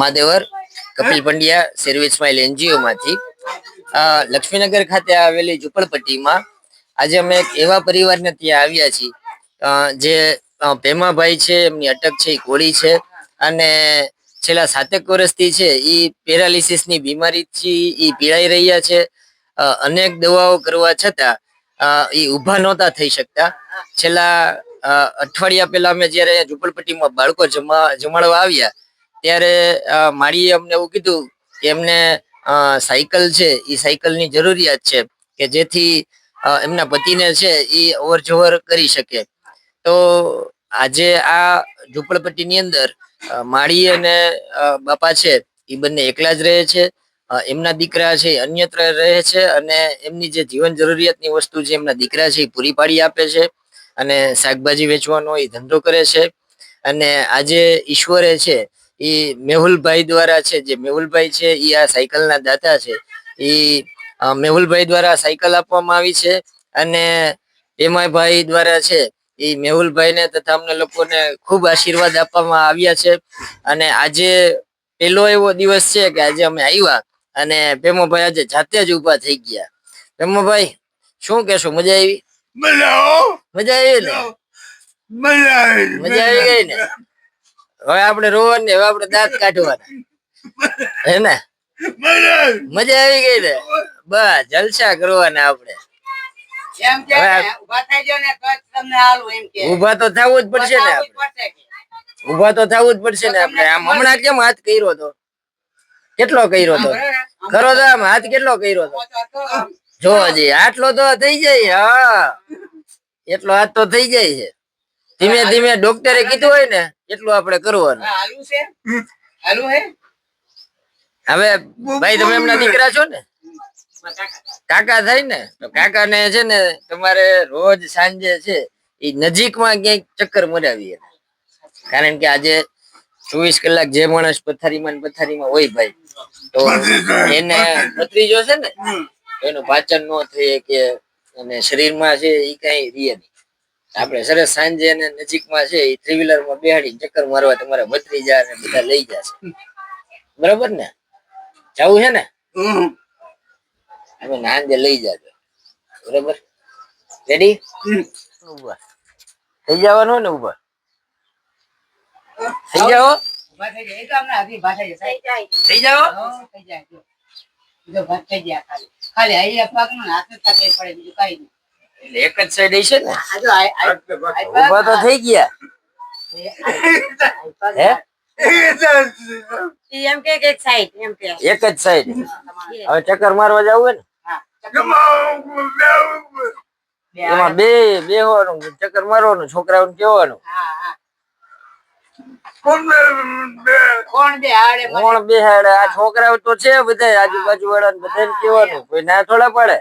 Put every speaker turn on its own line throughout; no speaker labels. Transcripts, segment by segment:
માદેવર Kapil Pandya Service Smile NGO માંથી લક્ષ્મીનગર ખાતે આવેલી ઝુંપડપટ્ટીમાં આજે અમે એક એવા પરિવારને ત્યાં આવ્યા છીએ જે ભેમાભાઈ છે, એમની અટક છે એ ઘોડી છે અને છેલ્લા 7 વર્ષથી છે એ પેરાલિસિસ ની બીમારીથી એ પીડાઈ રહ્યા છે. અનેક દવાઓ કરવા છતાં એ ઊભા નહોતા થઈ શકતા. છેલ્લા અઠવાડિયા પહેલા અમે જયારે ઝુંપડપટ્ટીમાં બાળકો જમાડવા આવ્યા ત્યારે માળીએ અમને એવું કીધું કે એમને સાયકલ છે એ સાયકલ ની જરૂરિયાત છે કે જેથી એમના પતિને છે એ અવર જવર કરી શકે. તો આજે આ ઝુંપડપટ્ટી ની અંદર માળી અને બાપા છે એ બંને એકલા જ રહે છે. એમના દીકરા છે અન્યત્ર રહે છે અને એમની જે જીવન જરૂરિયાતની વસ્તુ છે એમના દીકરા છે એ પૂરી પાડી આપે છે અને શાકભાજી વેચવાનો એ ધંધો કરે છે. અને આજે ઈશ્વરે છે એ મેહુલભાઈ દ્વારા છે, જે મેહુલભાઈ છે એ આ સાયકલ ના દાતા છે. એ મેહુલભાઈ દ્વારા સાયકલ આપવામાં આવી છે અને એમાભાઈ દ્વારા છે એ મેહુલભાઈ ને તથા અમને લોકોને ખુબ આશીર્વાદ આપવામાં આવ્યા છે. અને આજે પેલો એવો દિવસ છે કે આજે અમે આવ્યા અને ભેમોભાઈ આજે જાતે જ ઉભા થઈ ગયા. ભેમોભાઈ શું કેશો? મજા આવી? મજા આવી ને? મજા આવી ગઈ ને? હવે આપણે રોવાનું, હવે આપણે દાંત કાઢવાના, હે ને? મજા આવી ગઈ ને? બસ જલસા કરવાના આપણે. ઉભા તો થવું જ પડશે ને, ઉભા તો થવું જ પડશે ને આપણે. આમ હમણાં કેમ હાથ કર્યો તો? કેટલો કર્યો તો? ખરો તો આમ હાથ કેટલો કર્યો તો? જો હજી આટલો તો થઈ જાય. હા, એટલો હાથ તો થઈ જાય છે. ધીમે ધીમે ડોક્ટરે કીધું હોય ને એટલું આપણે કરવાનું. હવે ભાઈ તમે એમના દીકરા છો ને? કાકા થાય ને? તો કાકા ને છે ને તમારે રોજ સાંજે છે એ નજીકમાં ક્યાંક ચક્કર મરાવીએ, કારણ કે આજે 24 કલાક જે માણસ પથારીમાં હોય ભાઈ, તો એને ભત્રીજો છે ને એનું પાચન ન થઈ કે અને શરીરમાં છે એ કઈ રીએ નહીં. આપણે સરસ સાંજે એને નજીકમાં છે એ 3-વ્હીલર માં બેહાડી ચક્કર મારવા તમારા ભત્રીજા ને બધા લઈ જશે. બરાબર ને? જવું છે ને? અમે નાંદે લઈ જાજો. બરાબર? રેડી? ઉભા થઈ જવાનું ને? ઉભા થઈ જાઓ. થઈ જાઓ. એક જ સાઈડ હશે ને? ઉભા તો થઈ ગયા. એક જ સાઈડ. હવે ચક્કર મારવા જવું ને એમાં બેહવાનું, ચક્કર મારવાનું, છોકરાઓને કહેવાનું કોણ બેહાડે. આ છોકરાઓ તો છે બધા આજુબાજુ વાળા, બધાને કહેવાનું, કોઈ ના થોડા પડે.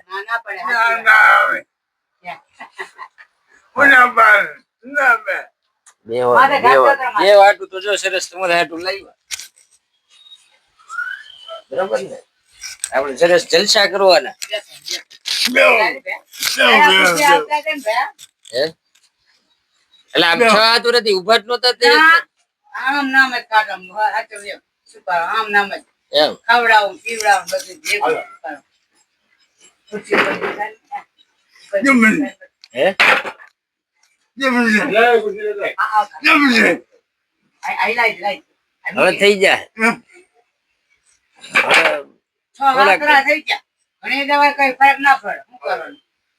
બે વાટું તો જો સરસ તમારે હાટું લાવ્યા. બરાબર ને? આપણે સરસ જલસા કરવાના. એટલે આમ 6 હાથ નથી, ઉભા જ નતા. આમ નામ જ કાઢમ આમ નામ જ એમ ખવડાવું પીવડાવું બધું ભેગું હવે થઈ જાય. ઘણી દવા કઈ ફરક ના પડે. શું કરવાનું?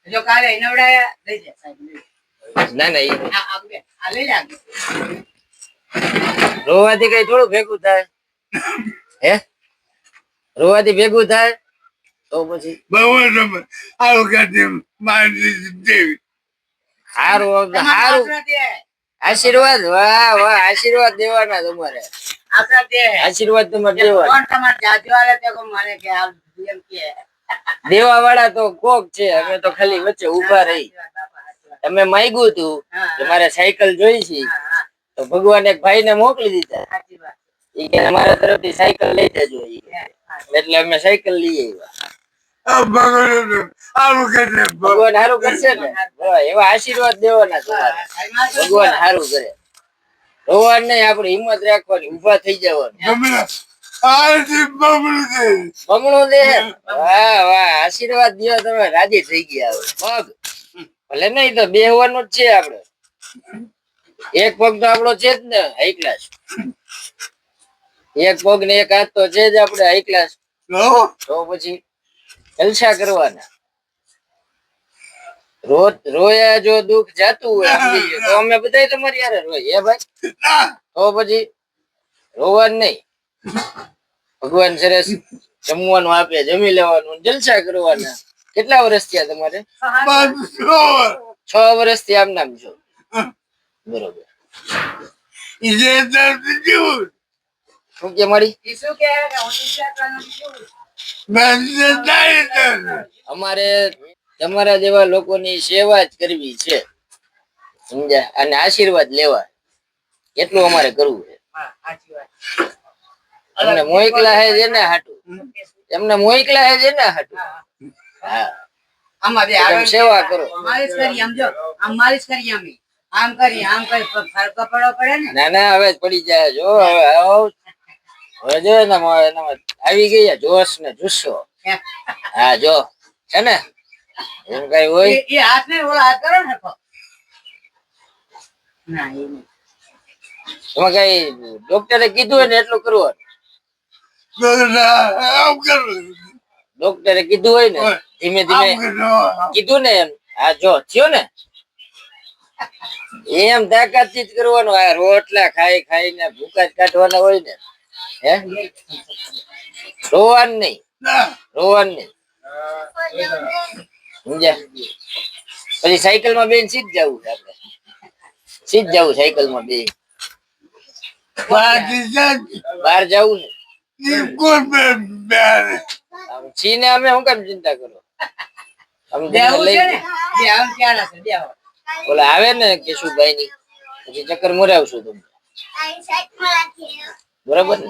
જો કાલે નવડાયા લઈ જાય. ના ના લઈ જા. રોવાથી કઈ થોડું ભેગું થાય? હે, રોવાથી ભેગું થાય તો પછી સારું સારું આશીર્વાદ. વાહ વાહ, આશીર્વાદ દેવાના તમારે. આશીર્વાદ તમારે દેવા વાળા તો કોક છે, અમે તો ખાલી વચ્ચે ઉભા રહી. તમે માંગ્યું તું કે મારે સાયકલ જોઈ છે, તો ભગવાન એક ભાઈ ને મોકલી દીધા. અમારા તરફથી સાયકલ લઈ જજો, એટલે અમે સાયકલ લઈ આવ્યા. ભગવાન સારું કરશે ને, એવા આશીર્વાદ દેવાના તમારે. ભગવાન સારું કરે. રોવાનું નહીં, આપણે હિંમત રાખવાની, ઊભા થઈ જવાનું. બમણું દે. વાહ વાહ, આશીર્વાદ દ્યો તમે, રાજી થઈ ગયા. હવે પગ ભલે નહીં તો બેહવાનું જ છે આપડે. એક પગ તો આપણો છે જ ને હાઈ ક્લાસ. એક પગ ને એક હાથ તો છે જ આપણે હાઈ ક્લાસ. તો પછી જલસા કરવાના. રોયા જો દુઃખ જાતું હોય તો અમે બધા તમારી યારે રોય હે ભાઈ. તો પછી રોવાનું નહીં. ભગવાન સરસ જમવાનું આપે, જમી લેવાનું, જલસા કરવાના. કેટલા વર્ષ થયા તમારે? 6 વર્ષથી આમ નામ છો. બરોબર. શું કે મારી? અમારે તમારા જેવા લોકોની સેવા જ કરવી છે, સમજ્યા? અને આશીર્વાદ લેવા, એટલું અમારે કરવું છે. એમને મોકલા હે જેને હાટું, એમને મોકલા હે જેને હાટું. હા, તમે સેવા કરો. ના ના, હવે પડી જાય. જો હવે જો આવી ગયા જોશ ને જુસ્સો. હા જો છે ને, એમ કઈ હોય એમાં કઈ ડોક્ટરે કીધું હોય ને એટલું કરવાનું. ડોક્ટરે કીધું હોય ને ધીમે ધીમે કીધું ને એમ. હા જો થયો ને એમ તાકાત થી જ કરવાનું. આ રોટલા ખાઈ ખાઈને ભૂકા જ કાઢવાના હોય ને. હે, રોવાનું નહીં, રોવાનું નહીં, સમજ્યા? પછી સાયકલ માં બેન સીધ જવું છે આપડે, સીધ જવું સાયકલ માં બે. બહાર જવું ને છીને અમે શું કામ ચિંતા કરો? ઓલા આવે ને કેશુભાઈ ની પછી ચક્કર મોરાવશું તમને, બરાબર ને?